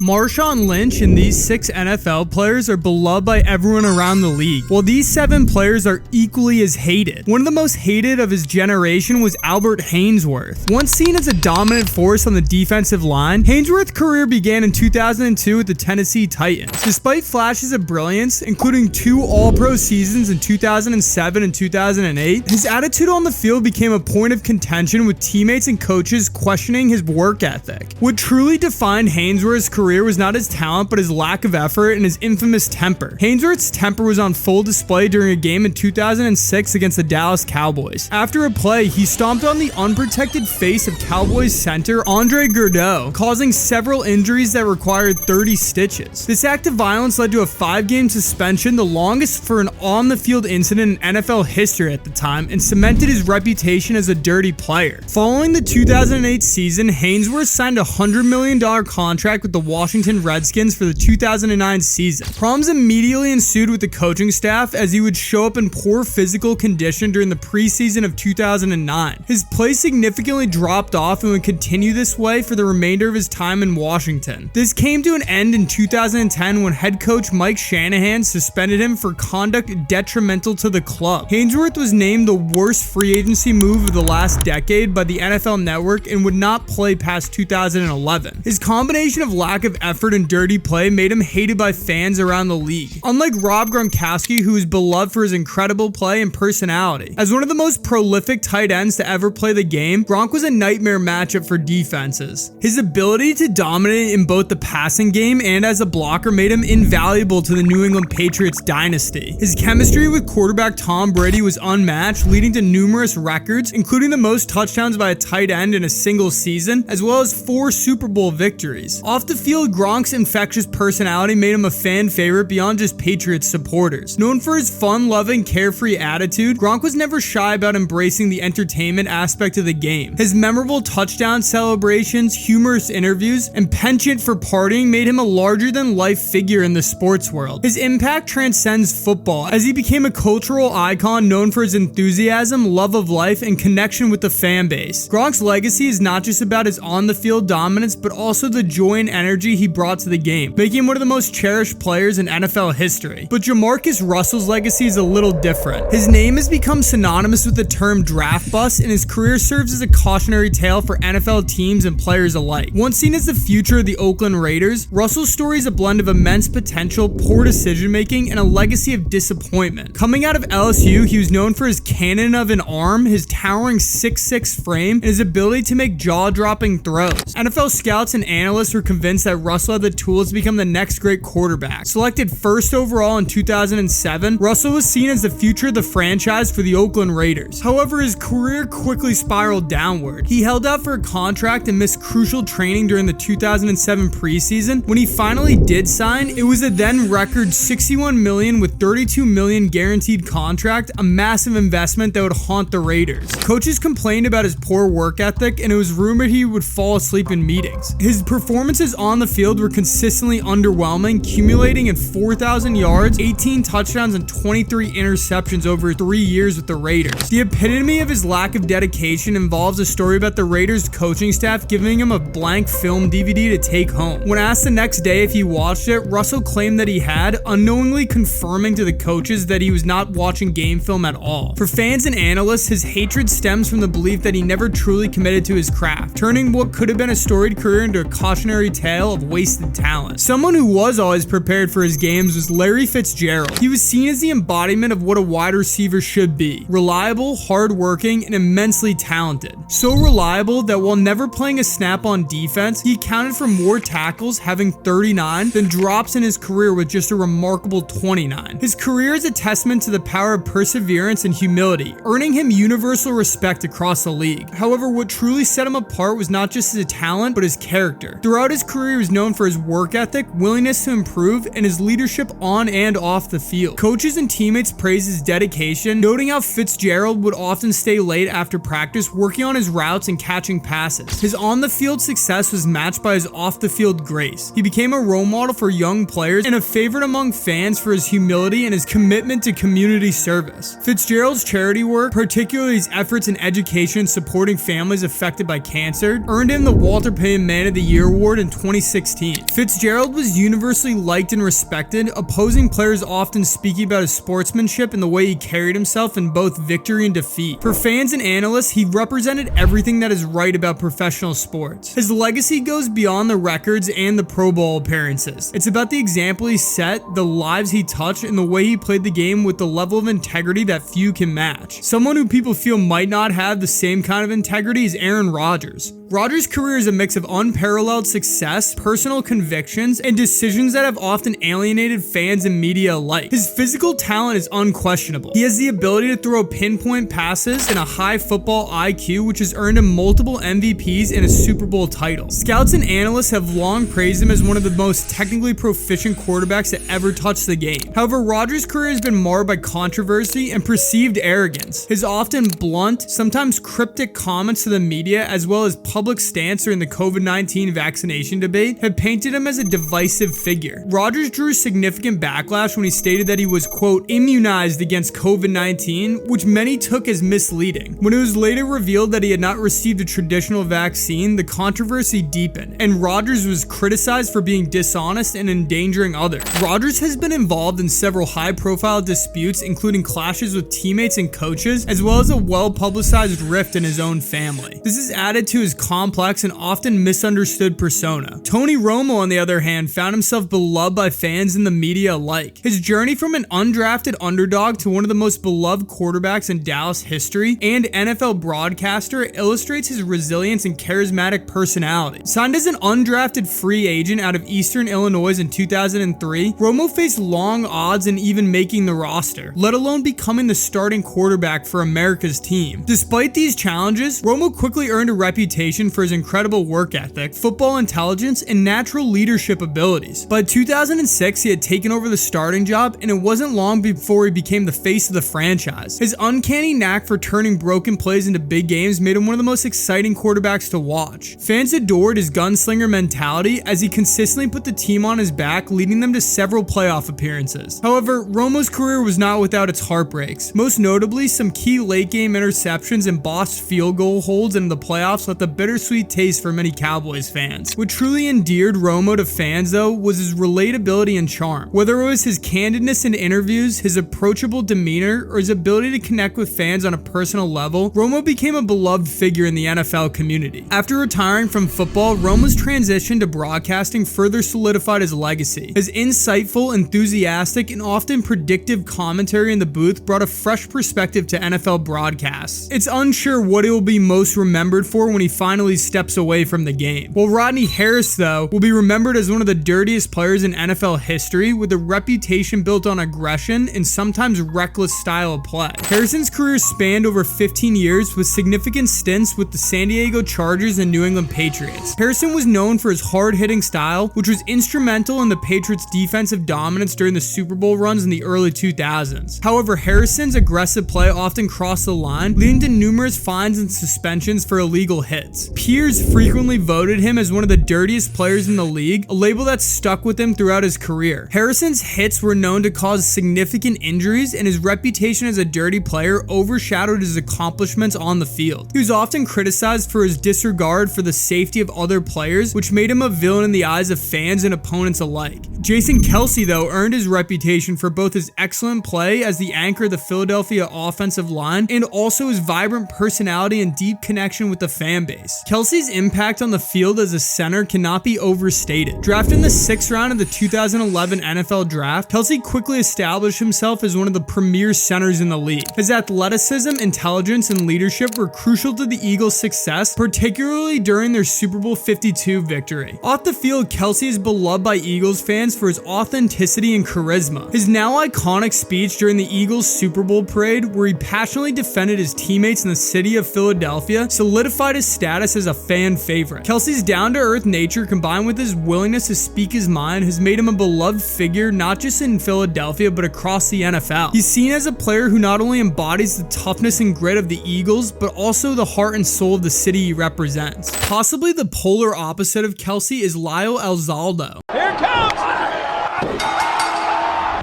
Marshawn Lynch and these 6 NFL players are beloved by everyone around the league, while these 7 players are equally as hated. One of the most hated of his generation was Albert Haynesworth. Once seen as a dominant force on the defensive line, Haynesworth's career began in 2002 with the Tennessee Titans. Despite flashes of brilliance, including 2 All-Pro seasons in 2007 and 2008, his attitude on the field became a point of contention with teammates and coaches questioning his work ethic. What truly defined Haynesworth's career was not his talent, but his lack of effort and his infamous temper. Haynesworth's temper was on full display during a game in 2006 against the Dallas Cowboys. After a play, he stomped on the unprotected face of Cowboys center Andre Gurdeau, causing several injuries that required 30 stitches. This act of violence led to a 5-game suspension, the longest for an on-the-field incident in NFL history at the time, and cemented his reputation as a dirty player. Following the 2008 season, Haynesworth signed a $100 million contract with the Washington Redskins for the 2009 season. Problems immediately ensued with the coaching staff as he would show up in poor physical condition during the preseason of 2009. His play significantly dropped off and would continue this way for the remainder of his time in Washington. This came to an end in 2010 when head coach Mike Shanahan suspended him for conduct detrimental to the club. Haynesworth was named the worst free agency move of the last decade by the NFL Network and would not play past 2011. His combination of lack of effort and dirty play made him hated by fans around the league. Unlike Rob Gronkowski, who is beloved for his incredible play and personality. As one of the most prolific tight ends to ever play the game, Gronk was a nightmare matchup for defenses. His ability to dominate in both the passing game and as a blocker made him invaluable to the New England Patriots dynasty. His chemistry with quarterback Tom Brady was unmatched, leading to numerous records, including the most touchdowns by a tight end in a single season, as well as 4 Super Bowl victories. Off the field, Gronk's infectious personality made him a fan favorite beyond just Patriots supporters. Known for his fun-loving, carefree attitude, Gronk was never shy about embracing the entertainment aspect of the game. His memorable touchdown celebrations, humorous interviews, and penchant for partying made him a larger-than-life figure in the sports world. His impact transcends football, as he became a cultural icon known for his enthusiasm, love of life, and connection with the fan base. Gronk's legacy is not just about his on-the-field dominance, but also the joy and energy he brought to the game, making him one of the most cherished players in NFL history. But JaMarcus Russell's legacy is a little different. His name has become synonymous with the term draft bust, and his career serves as a cautionary tale for NFL teams and players alike. Once seen as the future of the Oakland Raiders, Russell's story is a blend of immense potential, poor decision-making, and a legacy of disappointment. Coming out of LSU, he was known for his cannon of an arm, his towering 6'6" frame, and his ability to make jaw-dropping throws. NFL scouts and analysts were convinced that Russell had the tools to become the next great quarterback. Selected first overall in 2007, Russell was seen as the future of the franchise for the Oakland Raiders. However, his career quickly spiraled downward. He held out for a contract and missed crucial training during the 2007 preseason. When he finally did sign, it was a then record $61 million with $32 million guaranteed contract, a massive investment that would haunt the Raiders. Coaches complained about his poor work ethic, and it was rumored he would fall asleep in meetings. His performances on the field were consistently underwhelming, accumulating in 4,000 yards, 18 touchdowns, and 23 interceptions over 3 years with the Raiders. The epitome of his lack of dedication involves a story about the Raiders coaching staff giving him a blank film DVD to take home. When asked the next day if he watched it, Russell claimed that he had, unknowingly confirming to the coaches that he was not watching game film at all. For fans and analysts, his hatred stems from the belief that he never truly committed to his craft, turning what could have been a storied career into a cautionary tale of wasted talent. Someone who was always prepared for his games was Larry Fitzgerald. He was seen as the embodiment of what a wide receiver should be: reliable, hardworking, and immensely talented. So reliable that while never playing a snap on defense, he accounted for more tackles, having 39, than drops in his career with just a remarkable 29. His career is a testament to the power of perseverance and humility, earning him universal respect across the league. However, what truly set him apart was not just his talent, but his character. Throughout his career, he was known for his work ethic, willingness to improve, and his leadership on and off the field. Coaches and teammates praised his dedication, noting how Fitzgerald would often stay late after practice working on his routes and catching passes. His on-the-field success was matched by his off-the-field grace. He became a role model for young players and a favorite among fans for his humility and his commitment to community service. Fitzgerald's charity work, particularly his efforts in education supporting families affected by cancer, earned him the Walter Payton Man of the Year award in 2016 2016. Fitzgerald was universally liked and respected, opposing players often speaking about his sportsmanship and the way he carried himself in both victory and defeat. For fans and analysts, he represented everything that is right about professional sports. His legacy goes beyond the records and the Pro Bowl appearances. It's about the example he set, the lives he touched, and the way he played the game with the level of integrity that few can match. Someone who people feel might not have the same kind of integrity is Aaron Rodgers. Rodgers' career is a mix of unparalleled success, personal convictions, and decisions that have often alienated fans and media alike. His physical talent is unquestionable. He has the ability to throw pinpoint passes and a high football IQ, which has earned him multiple MVPs and a Super Bowl title. Scouts and analysts have long praised him as one of the most technically proficient quarterbacks to ever touch the game. However, Rodgers' career has been marred by controversy and perceived arrogance. His often blunt, sometimes cryptic comments to the media, as well as public stance during the COVID-19 vaccination debate, have painted him as a divisive figure. Rodgers drew significant backlash when he stated that he was, quote, immunized against COVID-19, which many took as misleading. When it was later revealed that he had not received a traditional vaccine, the controversy deepened, and Rodgers was criticized for being dishonest and endangering others. Rodgers has been involved in several high-profile disputes, including clashes with teammates and coaches, as well as a well-publicized rift in his own family. This is added to his complex and often misunderstood persona. Tony Romo, on the other hand, found himself beloved by fans and the media alike. His journey from an undrafted underdog to one of the most beloved quarterbacks in Dallas history and NFL broadcaster illustrates his resilience and charismatic personality. Signed as an undrafted free agent out of Eastern Illinois in 2003, Romo faced long odds in even making the roster, let alone becoming the starting quarterback for America's team. Despite these challenges, Romo quickly earned a reputation for his incredible work ethic, football intelligence, and natural leadership abilities. By 2006, he had taken over the starting job, and it wasn't long before he became the face of the franchise. His uncanny knack for turning broken plays into big games made him one of the most exciting quarterbacks to watch. Fans adored his gunslinger mentality as he consistently put the team on his back, leading them to several playoff appearances. However, Romo's career was not without its heartbreaks. Most notably, some key late-game interceptions and botched field goal holds in the playoffs left a bittersweet taste for many Cowboys fans. What truly endeared Romo to fans, though, was his relatability and charm. Whether it was his candidness in interviews, his approachable demeanor, or his ability to connect with fans on a personal level, Romo became a beloved figure in the NFL community. After retiring from football, Romo's transition to broadcasting further solidified his legacy. His insightful, enthusiastic, and often predictive commentary in the booth brought a fresh perspective to NFL broadcasts. It's unsure what he will be most remembered for when he finally steps away from the game. While Rodney Harrison, though, will be remembered as one of the dirtiest players in NFL history, with a reputation built on aggression and sometimes reckless style of play. Harrison's career spanned over 15 years with significant stints with the San Diego Chargers and New England Patriots. Harrison was known for his hard-hitting style, which was instrumental in the Patriots' defensive dominance during the Super Bowl runs in the early 2000s. However, Harrison's aggressive play often crossed the line, leading to numerous fines and suspensions for illegal hits. Peers frequently voted him as one of the dirtiest players in the league, a label that stuck with him throughout his career. Harrison's hits were known to cause significant injuries, and his reputation as a dirty player overshadowed his accomplishments on the field. He was often criticized for his disregard for the safety of other players, which made him a villain in the eyes of fans and opponents alike. Jason Kelce, though, earned his reputation for both his excellent play as the anchor of the Philadelphia offensive line and also his vibrant personality and deep connection with the fan base. Kelce's impact on the field as a center cannot be overstated. Drafted in the 6th round of the 2011 NFL Draft, Kelce quickly established himself as one of the premier centers in the league. His athleticism, intelligence, and leadership were crucial to the Eagles' success, particularly during their Super Bowl 52 victory. Off the field, Kelce is beloved by Eagles fans for his authenticity and charisma. His now iconic speech during the Eagles' Super Bowl parade, where he passionately defended his teammates in the city of Philadelphia, solidified his status as a fan favorite. Kelce's down-to-earth nature, combined with his willingness to speak his mind, has made him a beloved figure not just in Philadelphia but across the NFL. He's seen as a player who not only embodies the toughness and grit of the Eagles, but also the heart and soul of the city he represents. Possibly the polar opposite of Kelce is Lyle Alzado. Here it comes!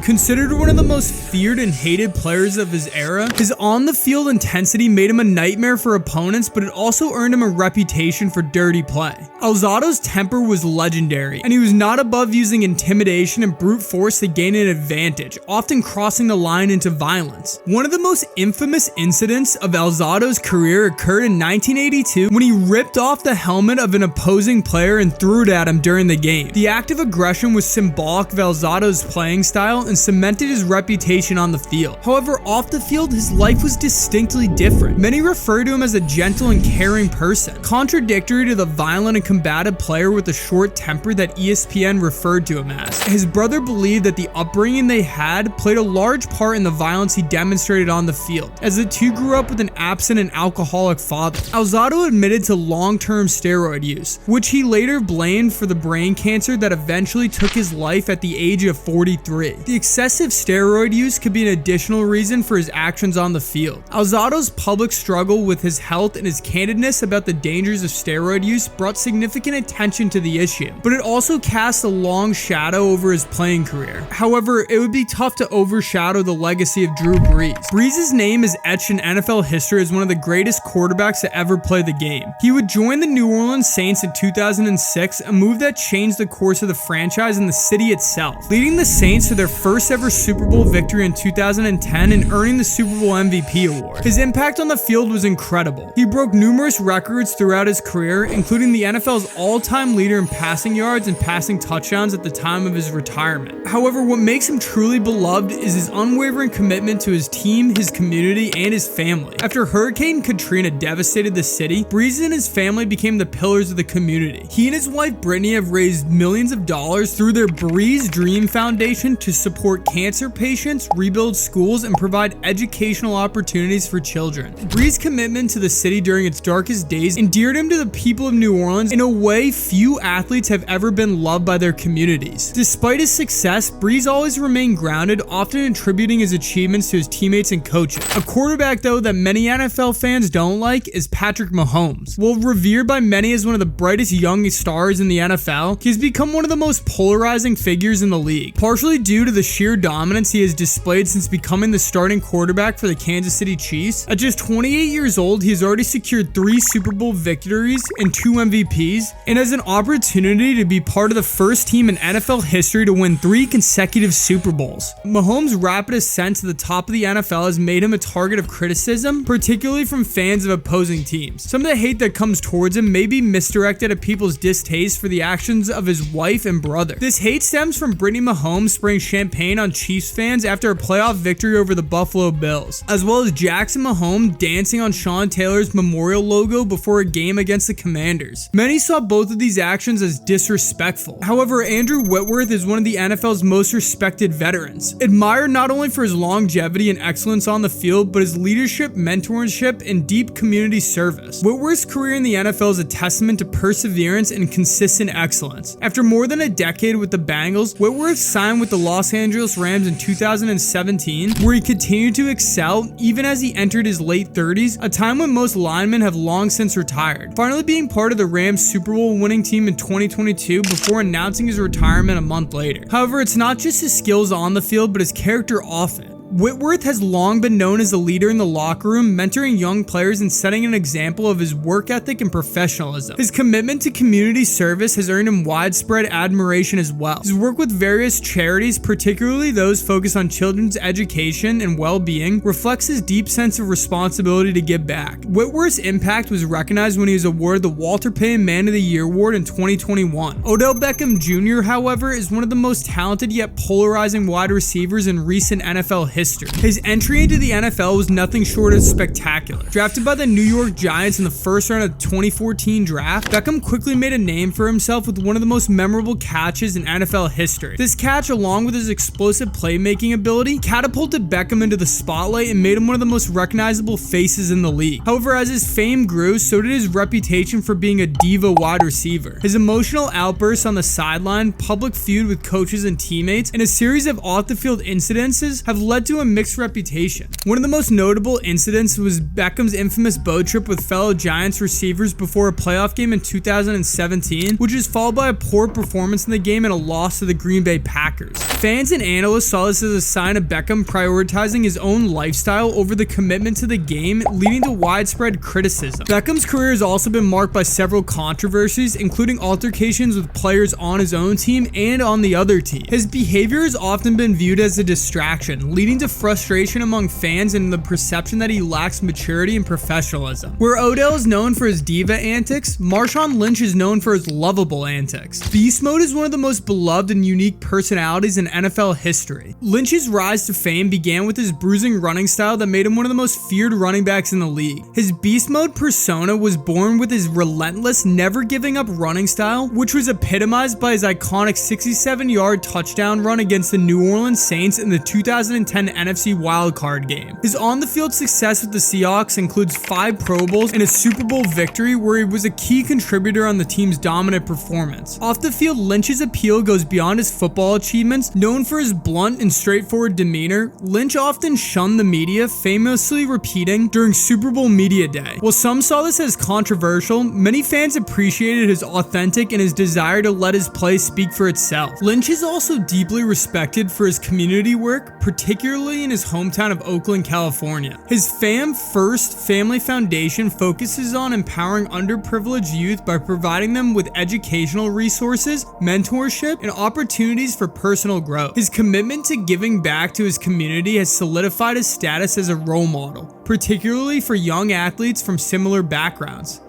Considered one of the most feared and hated players of his era, his on-the-field intensity made him a nightmare for opponents, but it also earned him a reputation for dirty play. Alzado's temper was legendary, and he was not above using intimidation and brute force to gain an advantage, often crossing the line into violence. One of the most infamous incidents of Alzado's career occurred in 1982 when he ripped off the helmet of an opposing player and threw it at him during the game. The act of aggression was symbolic of Alzado's playing style and cemented his reputation on the field. However, off the field, his life was distinctly different. Many refer to him as a gentle and caring person, contradictory to the violent and combative player with a short temper that ESPN referred to him as. His brother believed that the upbringing they had played a large part in the violence he demonstrated on the field, as the two grew up with an absent and alcoholic father. Alzado admitted to long-term steroid use, which he later blamed for the brain cancer that eventually took his life at the age of 43. The excessive steroid use could be an additional reason for his actions on the field. Alzado's public struggle with his health and his candidness about the dangers of steroid use brought significant attention to the issue, but it also cast a long shadow over his playing career. However, it would be tough to overshadow the legacy of Drew Brees. Brees' name is etched in NFL history as one of the greatest quarterbacks to ever play the game. He would join the New Orleans Saints in 2006, a move that changed the course of the franchise and the city itself, leading the Saints to their first ever Super Bowl victory in 2010 and earning the Super Bowl MVP award. His impact on the field was incredible. He broke numerous records throughout his career, including the NFL's all-time leader in passing yards and passing touchdowns at the time of his retirement. However, what makes him truly beloved is his unwavering commitment to his team, his community, and his family. After Hurricane Katrina devastated the city, Brees and his family became the pillars of the community. He and his wife Brittany have raised millions of dollars through their Brees Dream Foundation to support cancer patients, rebuild schools, and provide educational opportunities for children. Brees' commitment to the city during its darkest days endeared him to the people of New Orleans in a way few athletes have ever been loved by their communities. Despite his success, Brees always remained grounded, often attributing his achievements to his teammates and coaches. A quarterback, though, that many NFL fans don't like is Patrick Mahomes. While revered by many as one of the brightest young stars in the NFL, he's become one of the most polarizing figures in the league, partially due to the sheer dominance he has displayed since becoming the starting quarterback for the Kansas City Chiefs. At just 28 years old, he has already secured 3 Super Bowl victories and 2 MVPs, and has an opportunity to be part of the first team in NFL history to win 3 consecutive Super Bowls. Mahomes' rapid ascent to the top of the NFL has made him a target of criticism, particularly from fans of opposing teams. Some of the hate that comes towards him may be misdirected at people's distaste for the actions of his wife and brother. This hate stems from Brittany Mahomes spraying champagne on Chiefs fans after a playoff victory over the Buffalo Bills, as well as Jackson Mahomes dancing on Sean Taylor's memorial logo before a game against the Commanders. Many saw both of these actions as disrespectful. However, Andrew Whitworth is one of the NFL's most respected veterans, admired not only for his longevity and excellence on the field, but his leadership, mentorship, and deep community service. Whitworth's career in the NFL is a testament to perseverance and consistent excellence. After more than a decade with the Bengals, Whitworth signed with the Los Angeles Rams in 2017, where he continued to excel even as he entered his late 30s, a time when most linemen have long since retired, finally being part of the Rams Super Bowl winning team in 2022 before announcing his retirement a month later. However, it's not just his skills on the field, but his character off it. Whitworth has long been known as a leader in the locker room, mentoring young players and setting an example of his work ethic and professionalism. His commitment to community service has earned him widespread admiration as well. His work with various charities, particularly those focused on children's education and well-being, reflects his deep sense of responsibility to give back. Whitworth's impact was recognized when he was awarded the Walter Payton Man of the Year award in 2021. Odell Beckham Jr., however, is one of the most talented yet polarizing wide receivers in recent NFL history. His entry into the NFL was nothing short of spectacular. Drafted by the New York Giants in the first round of the 2014 draft, Beckham quickly made a name for himself with one of the most memorable catches in NFL history. This catch, along with his explosive playmaking ability, catapulted Beckham into the spotlight and made him one of the most recognizable faces in the league. However, as his fame grew, so did his reputation for being a diva wide receiver. His emotional outbursts on the sideline, public feud with coaches and teammates, and a series of off-the-field incidences have led led to a mixed reputation. One of the most notable incidents was Beckham's infamous boat trip with fellow Giants receivers before a playoff game in 2017, which was followed by a poor performance in the game and a loss to the Green Bay Packers. Fans and analysts saw this as a sign of Beckham prioritizing his own lifestyle over the commitment to the game, leading to widespread criticism. Beckham's career has also been marked by several controversies, including altercations with players on his own team and on the other team. His behavior has often been viewed as a distraction, leading to frustration among fans and the perception that he lacks maturity and professionalism. Where Odell is known for his diva antics, Marshawn Lynch is known for his lovable antics. Beast Mode is one of the most beloved and unique personalities in NFL history. Lynch's rise to fame began with his bruising running style that made him one of the most feared running backs in the league. His Beast Mode persona was born with his relentless, never giving up running style, which was epitomized by his iconic 67-yard touchdown run against the New Orleans Saints in the 2010 NFC wildcard game. His on-the-field success with the Seahawks includes 5 Pro Bowls and a Super Bowl victory where he was a key contributor on the team's dominant performance. Off the field, Lynch's appeal goes beyond his football achievements. Known for his blunt and straightforward demeanor, Lynch often shunned the media, famously repeating during Super Bowl Media Day. While some saw this as controversial, many fans appreciated his authentic and his desire to let his play speak for itself. Lynch is also deeply respected for his community work, particularly in his hometown of Oakland, California. His Fam First Family Foundation focuses on empowering underprivileged youth by providing them with educational resources, mentorship, and opportunities for personal growth. His commitment to giving back to his community has solidified his status as a role model, particularly for young athletes from similar backgrounds.